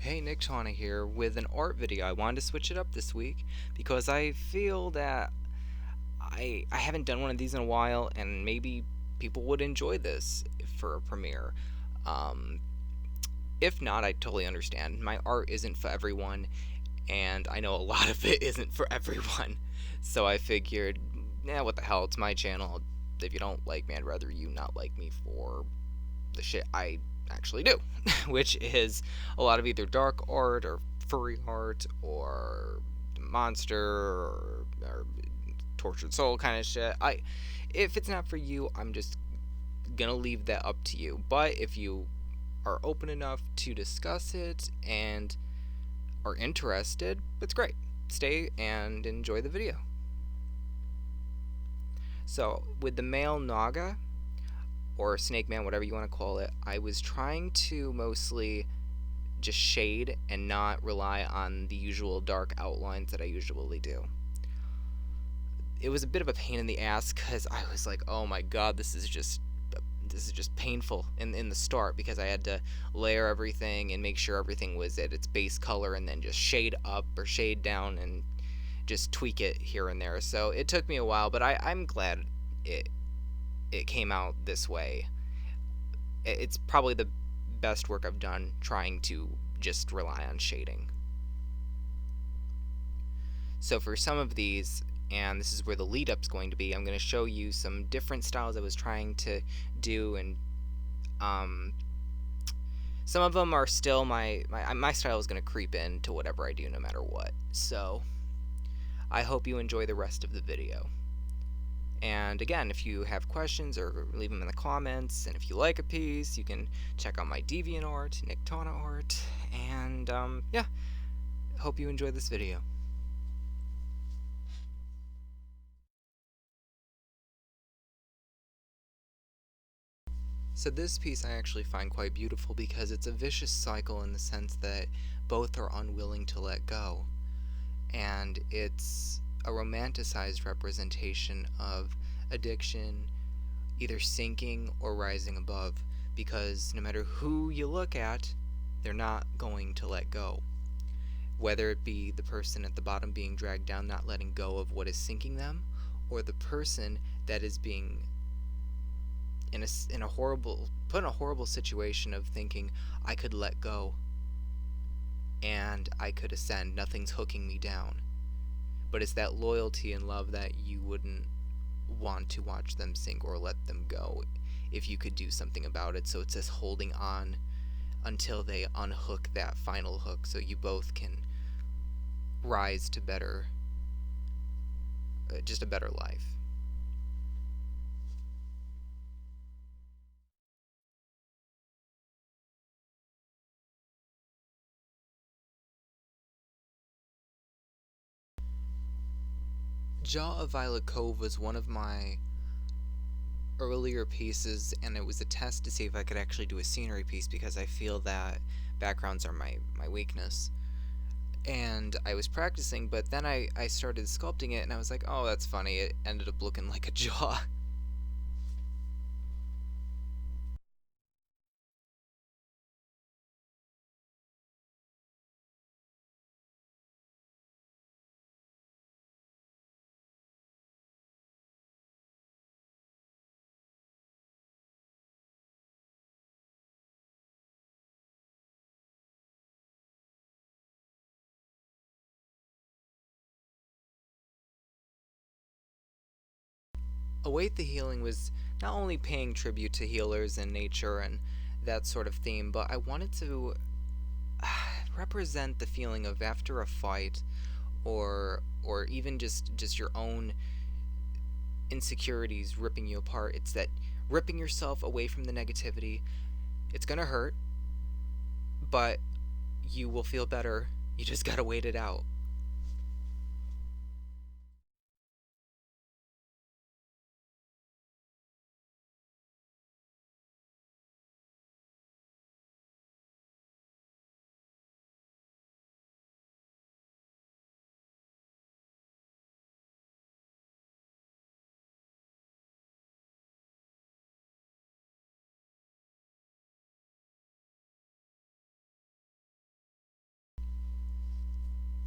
Hey, Niktana here with an art video. I wanted to switch it up this week because I feel that I haven't done one of these in a while, and maybe people would enjoy this for a premiere. Um, if not, I totally understand. My art isn't for everyone, and I know a lot of it isn't for everyone. So I figured, what the hell? It's my channel. If you don't like me, I'd rather you not like me for the shit I actually do, which is a lot of either dark art or furry art or monster or tortured soul kind of shit. If it's not for you, I'm just gonna leave that up to you. But if you are open enough to discuss it and are interested, it's great. Stay and enjoy the video. So, with the male Naga, or Snake Man, whatever you want to call it, I was trying to mostly just shade and not rely on the usual dark outlines that I usually do. It was a bit of a pain in the ass because I was like, oh my god, this is just painful in the start, because I had to layer everything and make sure everything was at its base color and then just shade up or shade down and just tweak it here and there. So it took me a while, but I'm glad it it came out this way. It's probably the best work I've done trying to just rely on shading. So for some of these, and this is where the lead up's going to be, I'm going to show you some different styles I was trying to do, and some of them are still my style is going to creep into whatever I do no matter what. So I hope you enjoy the rest of the video. And again, if you have questions, or leave them in the comments, and if you like a piece, you can check out my DeviantArt, Niktana Art, and yeah, hope you enjoy this video. So this piece I actually find quite beautiful because it's a vicious cycle in the sense that both are unwilling to let go. And it's a romanticized representation of addiction, either sinking or rising above, because no matter who you look at, they're not going to let go. Whether it be the person at the bottom being dragged down, not letting go of what is sinking them, or the person that is being in a horrible put in a horrible situation of thinking, I could let go and I could ascend, nothing's hooking me down. But it's that loyalty and love that you wouldn't want to watch them sink or let them go if you could do something about it. So it's this holding on until they unhook that final hook, so you both can rise to better just a better life. Jaw of Violet Cove was one of my earlier pieces, and it was a test to see if I could actually do a scenery piece, because I feel that backgrounds are my weakness. And I was practicing, but then I started sculpting it, and I was like, oh, that's funny. It ended up looking like a jaw. Await the Healing was not only paying tribute to healers and nature and that sort of theme, but I wanted to represent the feeling of after a fight, or even just your own insecurities ripping you apart. It's that ripping yourself away from the negativity. It's gonna hurt, but you will feel better. You just gotta wait it out.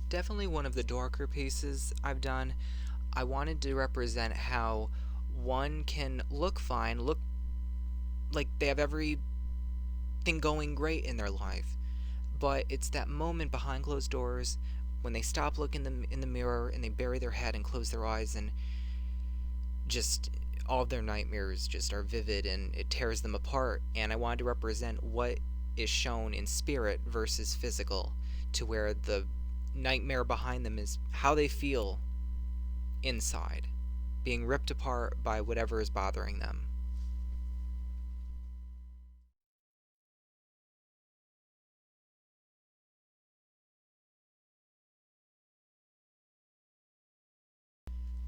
Definitely one of the darker pieces I've done. I wanted to represent how one can look fine, look like they have everything going great in their life, but it's that moment behind closed doors when they stop looking in the mirror and they bury their head and close their eyes, and just all of their nightmares just are vivid and it tears them apart. And I wanted to represent what is shown in spirit versus physical, to where the nightmare behind them is how they feel inside, being ripped apart by whatever is bothering them.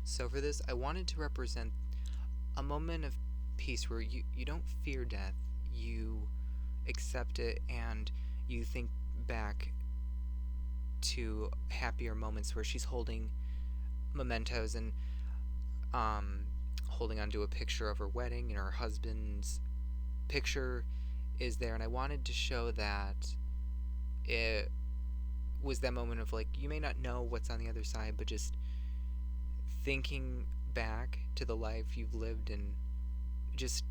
So for this, I wanted to represent a moment of peace where you don't fear death, you accept it, and you think back to happier moments where she's holding mementos and um, holding onto a picture of her wedding, and her husband's picture is there. And I wanted to show that it was that moment of, like, you may not know what's on the other side, but just thinking back to the life you've lived and just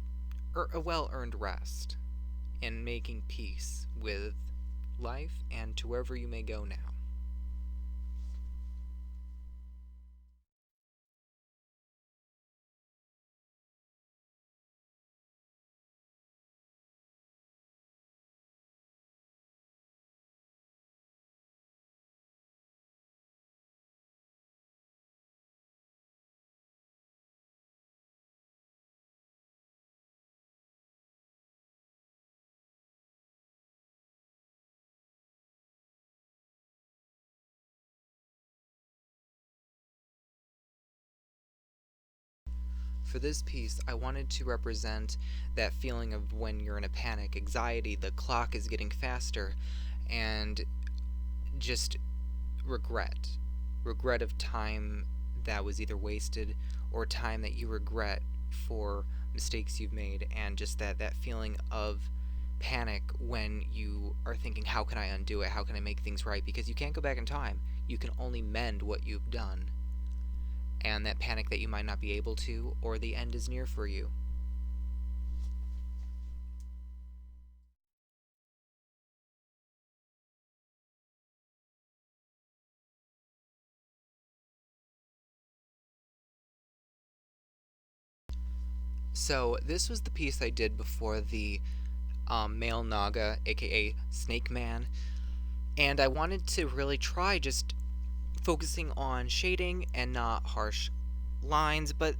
a well earned rest and making peace with life and to wherever you may go now. For this piece, I wanted to represent that feeling of when you're in a panic, anxiety, the clock is getting faster, and just regret. Regret of time that was either wasted or time that you regret for mistakes you've made, and just that feeling of panic when you are thinking, how can I undo it? How can I make things right? Because you can't go back in time. You can only mend what you've done. And that panic that you might not be able to, or the end is near for you. So this was the piece I did before the male Naga, aka Snake Man, and I wanted to really try just focusing on shading and not harsh lines, but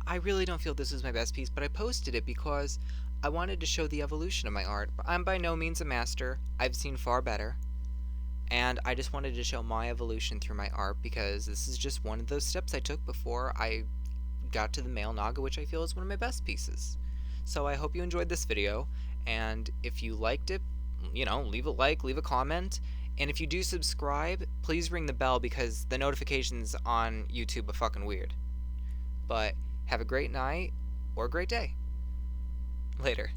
I really don't feel this is my best piece, but I posted it because I wanted to show the evolution of my art. I'm by no means a master, I've seen far better, and I just wanted to show my evolution through my art because this is just one of those steps I took before I got to the male Naga, which I feel is one of my best pieces. So I hope you enjoyed this video, and if you liked it, leave a like, leave a comment, and if you do subscribe, please ring the bell because the notifications on YouTube are fucking weird. But have a great night or a great day. Later.